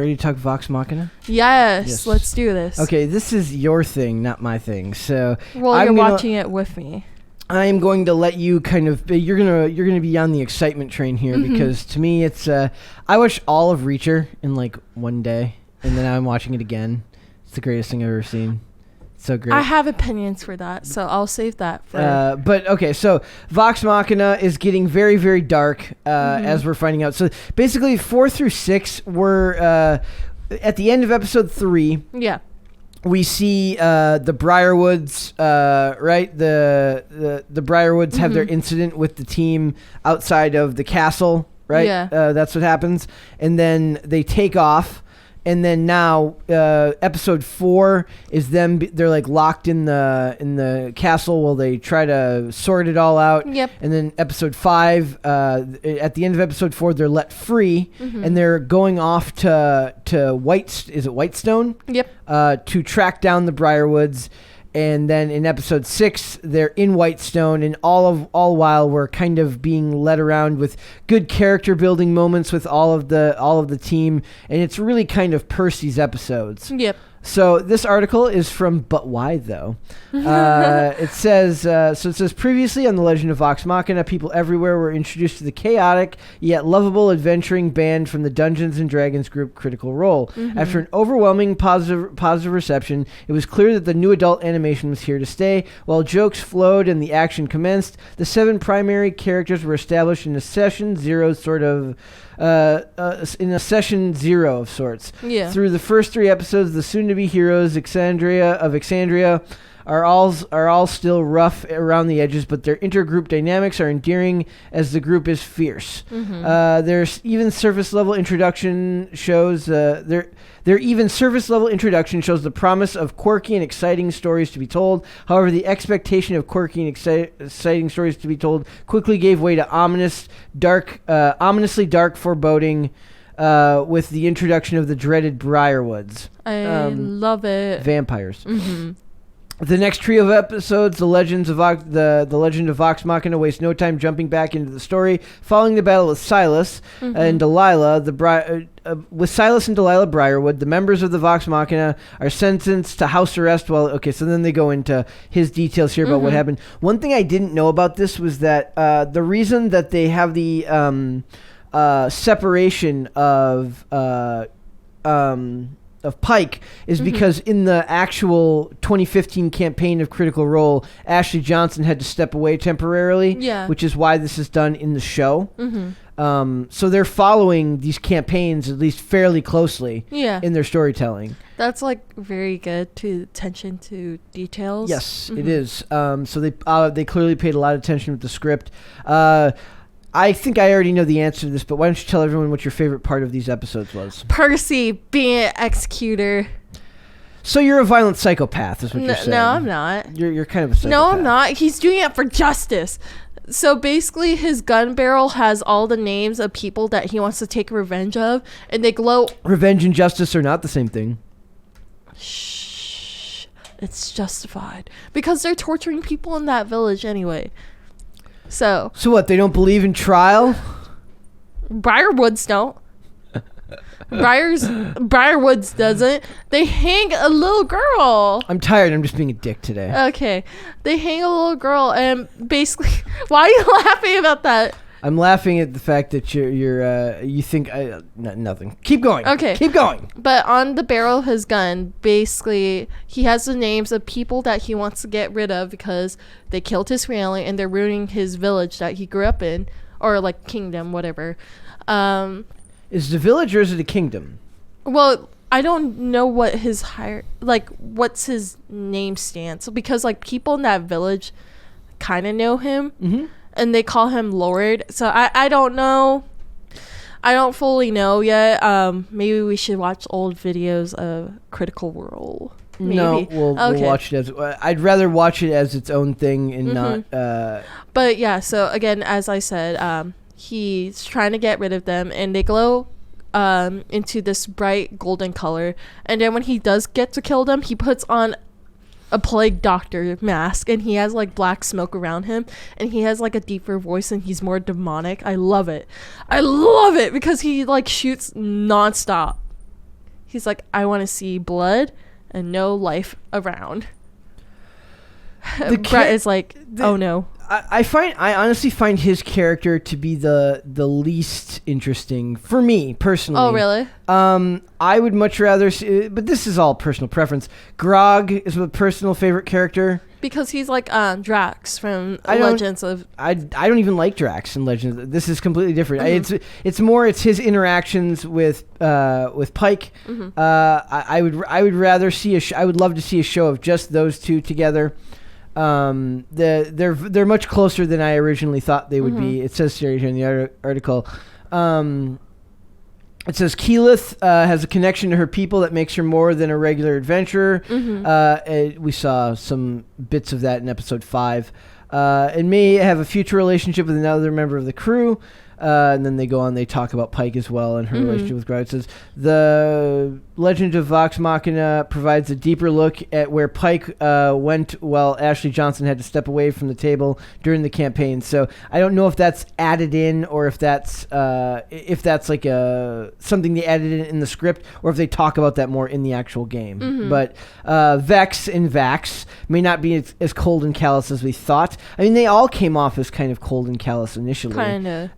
ready to talk Vox Machina? Yes, let's do this. Okay, this is your thing, not my thing. So, well, you're watching it with me. I'm going to let you kind of. You're gonna be on the excitement train here because to me, it's. I watched all of Reacher in like one day, and then I'm watching it again. It's the greatest thing I've ever seen. So great. I have opinions for that, so I'll save that for... But, okay, so Vox Machina is getting very, very dark as we're finding out. So, basically, 4 through 6 were... at the end of episode 3... Yeah. We see the Briarwoods, right? The Briarwoods have their incident with the team outside of the castle, right? Yeah. That's what happens. And then they take off. And then now, episode 4 is them. They're like locked in the castle while they try to sort it all out. Yep. And then episode 5, at the end of episode 4, they're let free, and they're going off to Whitestone? Yep. To track down the Briarwoods. And then in episode 6, they're in Whitestone, and all while we're kind of being led around with good character building moments with all of the team, and it's really kind of Percy's episodes. Yep. So this article is from But Why Though? It says previously on The Legend of Vox Machina, people everywhere were introduced to the chaotic yet lovable adventuring band from the Dungeons and Dragons group Critical Role. After an overwhelming positive reception, it was clear that the new adult animation was here to stay. While jokes flowed and the action commenced, the 7 primary characters were established in a session zero of sorts. Yeah. Through the first 3 episodes, the soon-to-be heroes Exandria are all still rough around the edges, but their intergroup dynamics are endearing as the group is fierce. There's even surface level introduction shows the promise of quirky and exciting stories to be told. However, the expectation of quirky and exciting stories to be told quickly gave way to ominously dark foreboding with the introduction of the dreaded Briarwoods. I love it. Vampires. The next trio of episodes, The Legend of Vox Machina, wastes no time jumping back into the story. Following the battle with Silas and Delilah, with Silas and Delilah Briarwood, the members of the Vox Machina are sentenced to house arrest. So then they go into his details here about what happened. One thing I didn't know about this was that the reason that they have the separation of Pike is because in the actual 2015 campaign of Critical Role, Ashley Johnson had to step away temporarily, which is why this is done in the show. So they're following these campaigns at least fairly closely in their storytelling. That's like very good to attention to details. Yes, it is. So they clearly paid a lot of attention with the script. I think I already know the answer to this, but why don't you tell everyone what your favorite part of these episodes was? Percy being an executor. So you're a violent psychopath, is what you're saying. No, I'm not. You're kind of a psychopath. No, I'm not. He's doing it for justice. So basically, his gun barrel has all the names of people that he wants to take revenge of, and they glow. Revenge and justice are not the same thing. Shh. It's justified. Because they're torturing people in that village anyway. So what, they don't believe in trial? Briarwoods don't. Briarwoods doesn't. They hang a little girl. I'm tired. I'm just being a dick today. Okay. They hang a little girl, and basically... Why are you laughing about that? I'm laughing at the fact that you think nothing. Keep going. Okay. Keep going. But on the barrel of his gun, basically, he has the names of people that he wants to get rid of because they killed his family and they're ruining his village that he grew up in, or like kingdom, whatever. Is it a village or is it a kingdom? Well, I don't know what his what's his name stands, because like people in that village kind of know him. And they call him Lord. So I don't know. I don't fully know yet. Maybe we should watch old videos of Critical Role. Maybe. No, we'll watch it as... I'd rather watch it as its own thing and not... But yeah, so again, as I said, he's trying to get rid of them, and they glow into this bright golden color. And then when he does get to kill them, he puts on a plague doctor mask, and he has like black smoke around him, and he has like a deeper voice, and he's more demonic. I love it because he like shoots nonstop. He's like, I want to see blood and no life around. Brett is like, oh no. I honestly find his character to be the least interesting for me personally. Oh really? I would much rather see, but this is all personal preference. Grog is my personal favorite character because he's like Drax from Legends of. I don't even like Drax in Legends. This is completely different. It's his interactions with Pike. I would rather see I would love to see a show of just those two together. They're much closer than I originally thought they would be. It says here in the article. It says Keyleth has a connection to her people that makes her more than a regular adventurer. We saw some bits of that in episode 5. And may have a future relationship with another member of the crew. And then they go on, they talk about Pike as well and her relationship with Grog. It says, the Legend of Vox Machina provides a deeper look at where Pike went while Ashley Johnson had to step away from the table during the campaign. So I don't know if that's added in or if that's like something they added in the script or if they talk about that more in the actual game. But Vex and Vax may not be as cold and callous as we thought. I mean, they all came off as kind of cold and callous initially. Kind of.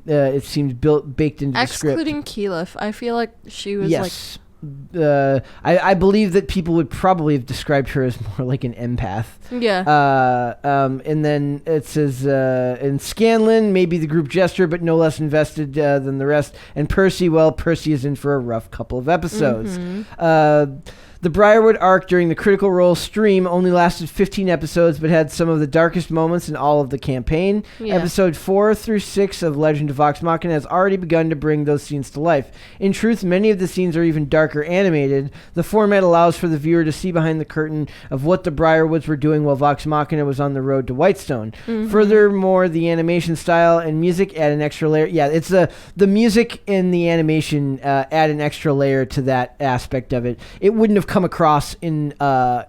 It seems baked into the script. Excluding Keyleth, I feel like she was yes. I believe that people would probably have described her as more like an empath. Yeah. And then it says, in Scanlan, maybe the group jester, but no less invested than the rest. And Percy, well, Percy is in for a rough couple of episodes. The Briarwood arc during the Critical Role stream only lasted 15 episodes, but had some of the darkest moments in all of the campaign. Yeah. Episode 4 through 6 of Legend of Vox Machina has already begun to bring those scenes to life. In truth, many of the scenes are even darker animated. The format allows for the viewer to see behind the curtain of what the Briarwoods were doing while Vox Machina was on the road to Whitestone. Furthermore, the animation style and music add an extra layer. Yeah, it's the music and the animation add an extra layer to that aspect of it. It wouldn't have come across in a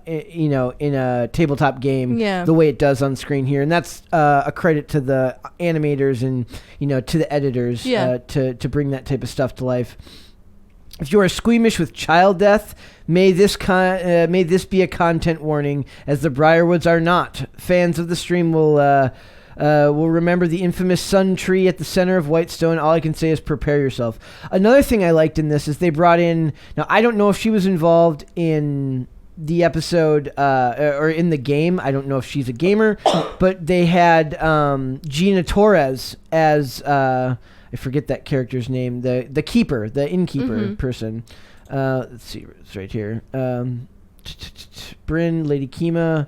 tabletop game the way it does on screen here, and that's a credit to the animators and to the editors to bring that type of stuff to life. If you are squeamish with child death, may this be a content warning, as the Briarwoods are not. Fans of the stream will remember the infamous sun tree at the center of Whitestone. All I can say is prepare yourself. Another thing I liked in this is they brought in... Now, I don't know if she was involved in the episode or in the game. I don't know if she's a gamer. But they had Gina Torres as... I forget that character's name. The keeper, the innkeeper person. Let's see. It's right here. Bryn, Lady Kima.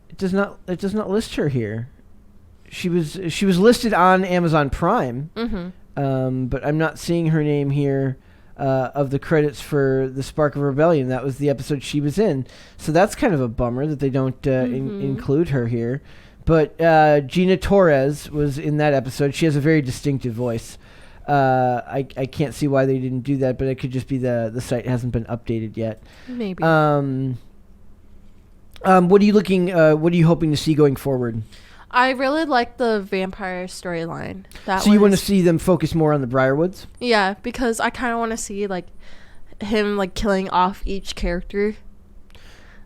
It does not list her here. She was listed on Amazon Prime, but I'm not seeing her name here of the credits for the Spark of Rebellion. That was the episode she was in, so that's kind of a bummer that they don't include her here. But Gina Torres was in that episode. She has a very distinctive voice. I can't see why they didn't do that, but it could just be the site hasn't been updated yet. Maybe. What are you hoping to see going forward? I really like the vampire storyline. So you want to see them focus more on the Briarwoods? Yeah, because I kind of want to see like him like killing off each character.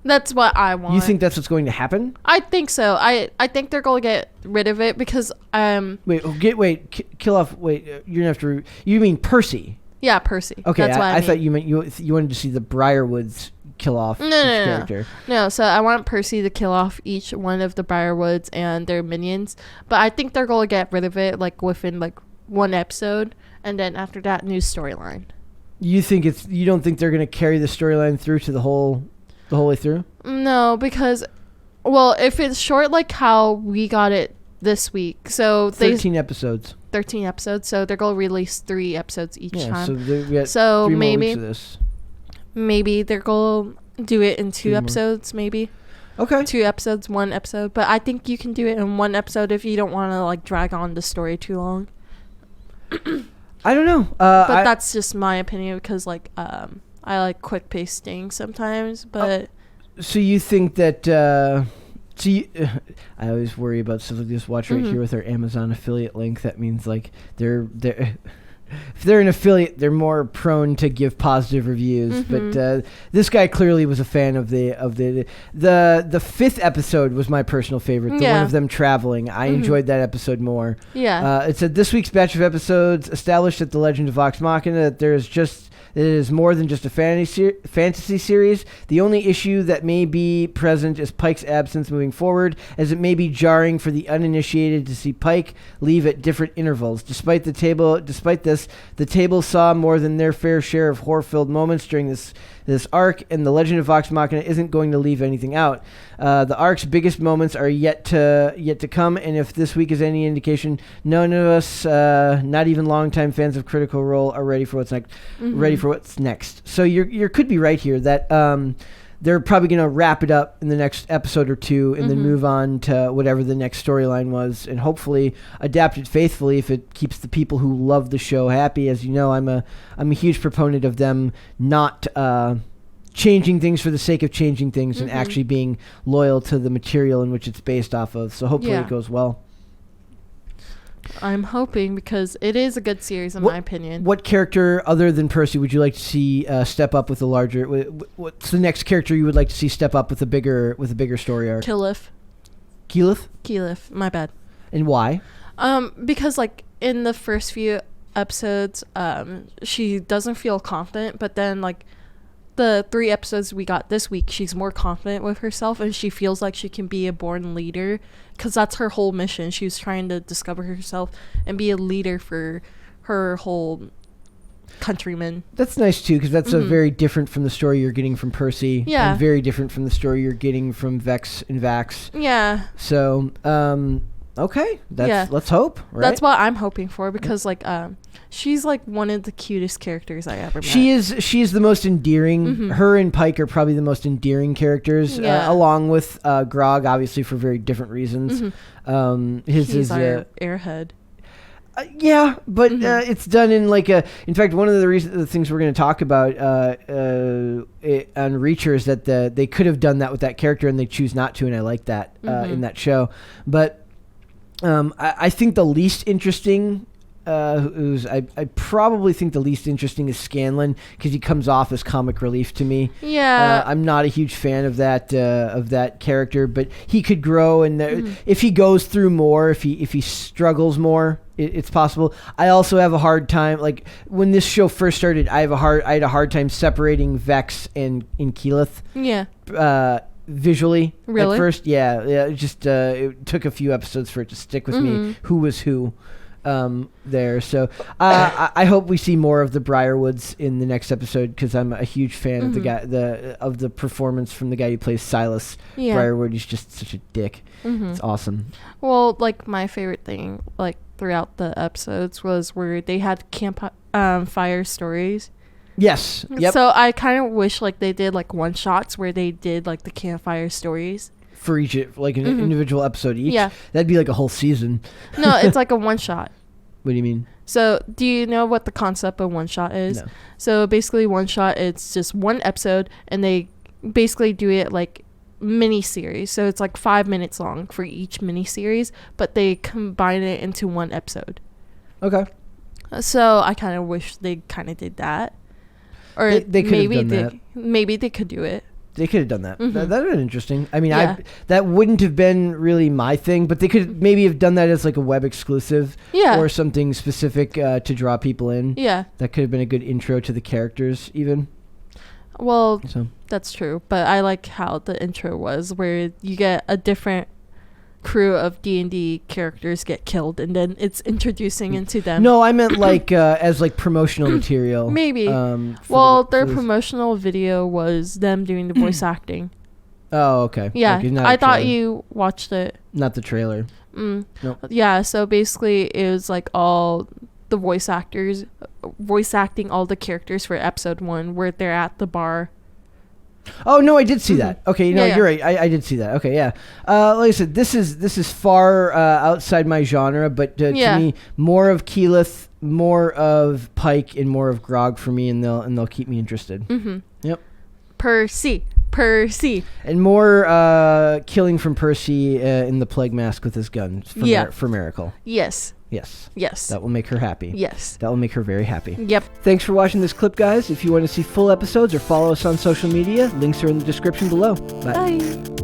That's what I want. You think that's what's going to happen? I think so. I think they're going to get rid of it because kill off. Wait, you're gonna have to. You mean Percy? Yeah, Percy. Okay, that's what I mean. thought you meant you wanted to see the Briarwoods kill off each character. No, so I want Percy to kill off each one of the Briarwoods and their minions, but I think they're going to get rid of it like within like one episode, and then after that, new storyline. You don't think they're going to carry the storyline through to the whole way through? No, because if it's short like how we got it this week, so 13 episodes. 13 episodes, so they're going to release 3 episodes each time. So we got 3 more weeks of this. Maybe they're going to do it in 2 episodes, maybe. Okay. 2 episodes, 1 episode. But I think you can do it in 1 episode if you don't want to like drag on the story too long. I don't know. But that's just my opinion because like I like quick paced things sometimes. But so you think that? I always worry about stuff like this. Watch right here with our Amazon affiliate link. That means like they're if they're an affiliate, they're more prone to give positive reviews. But this guy clearly was a fan of the fifth episode was my personal favorite. The one of them traveling. I enjoyed that episode more. Yeah. It said this week's batch of episodes established that the Legend of Vox Machina that it is more than just a fantasy series. The only issue that may be present is Pike's absence moving forward, as it may be jarring for the uninitiated to see Pike leave at different intervals. Despite this, the table saw more than their fair share of horror-filled moments during this arc, and the Legend of Vox Machina isn't going to leave anything out. The arc's biggest moments are yet to come, and if this week is any indication, none of us, not even longtime fans of Critical Role, are ready for what's next. So you could be right here that they're probably going to wrap it up in the next episode or two, and then move on to whatever the next storyline was, and hopefully adapt it faithfully if it keeps the people who love the show happy. As you know, I'm a huge proponent of them not changing things for the sake of changing things, and actually being loyal to the material in which it's based off of. So hopefully it goes well. I'm hoping, because it is a good series in my opinion. What character other than Percy would you like to see step up with a larger? What's the next character you would like to see step up with a bigger story arc? Keyleth. Keyleth? My bad. And why? Because like in the first few episodes, she doesn't feel confident, but then like the 3 episodes we got this week, she's more confident with herself, and she feels like she can be a born leader, because that's her whole mission. She was trying to discover herself and be a leader for her whole countrymen. That's nice too, because that's a very different from the story you're getting from Percy. Yeah. And very different from the story you're getting from Vex and Vax. Yeah. So, okay. Let's hope, right? That's what I'm hoping for, because like she's like one of the cutest characters I ever met. She is the most endearing. Her and Pike are probably the most endearing characters, along with Grog, obviously for very different reasons. He's our airhead. Yeah, but it's done in like in fact, one of the things we're going to talk about on Reacher is that they could have done that with that character, and they choose not to, and I like that in that show. But I think the least interesting, I probably think the least interesting is Scanlan, because he comes off as comic relief to me. Yeah, I'm not a huge fan of that character, but he could grow, and if he goes through more, if he struggles more, it's possible. I also have a hard time, like when this show first started, I had a hard time separating Vex and Keyleth. Yeah. Visually, really? At first, yeah. It took a few episodes for it to stick with me. Who was who? There. So I hope we see more of the Briarwoods in the next episode, because I'm a huge fan of the performance from the guy who plays Silas Briarwood. He's just such a dick. It's awesome. Well, like my favorite thing, like throughout the episodes, was where they had fire stories. Yes. Yep. So I kind of wish like they did like one shots where they did like the campfire stories for each, like an individual episode each. Yeah. That'd be like a whole season. No, it's like a one shot. What do you mean? So do you know what the concept of one shot is? No. So basically one shot, it's just one episode, and they basically do it like mini series. So it's like 5 minutes long for each mini series, but they combine it into one episode. Okay. So I kind of wish they kind of did that. Or they could have done that. Maybe they could do it. They could have done that. That would have been interesting. I mean, that wouldn't have been really my thing, but they could maybe have done that as like a web exclusive, or something specific to draw people in. Yeah, that could have been a good intro to the characters, even. Well, that's true, but I like how the intro was, where you get a different crew of D&D characters get killed, and then it's introducing into them. No, I meant like as like promotional material. Maybe. Well, their promotional video was them doing the voice acting. Oh, okay. Yeah, okay, I thought you watched it. Not the trailer. Nope. Yeah, so basically it was like all the voice actors voice acting all the characters for episode 1, where they're at the bar. Oh no, I did see that. Okay, you're right. I did see that. Okay, yeah. Like I said, this is far outside my genre, but to me, more of Keyleth, more of Pike, and more of Grog for me, and they'll keep me interested. Yep. Percy, and more killing from Percy in the plague mask with his gun for Miracle. Yes. Yes. Yes. That will make her happy. Yes. That will make her very happy. Yep. Thanks for watching this clip, guys. If you want to see full episodes or follow us on social media, links are in the description below. Bye. Bye.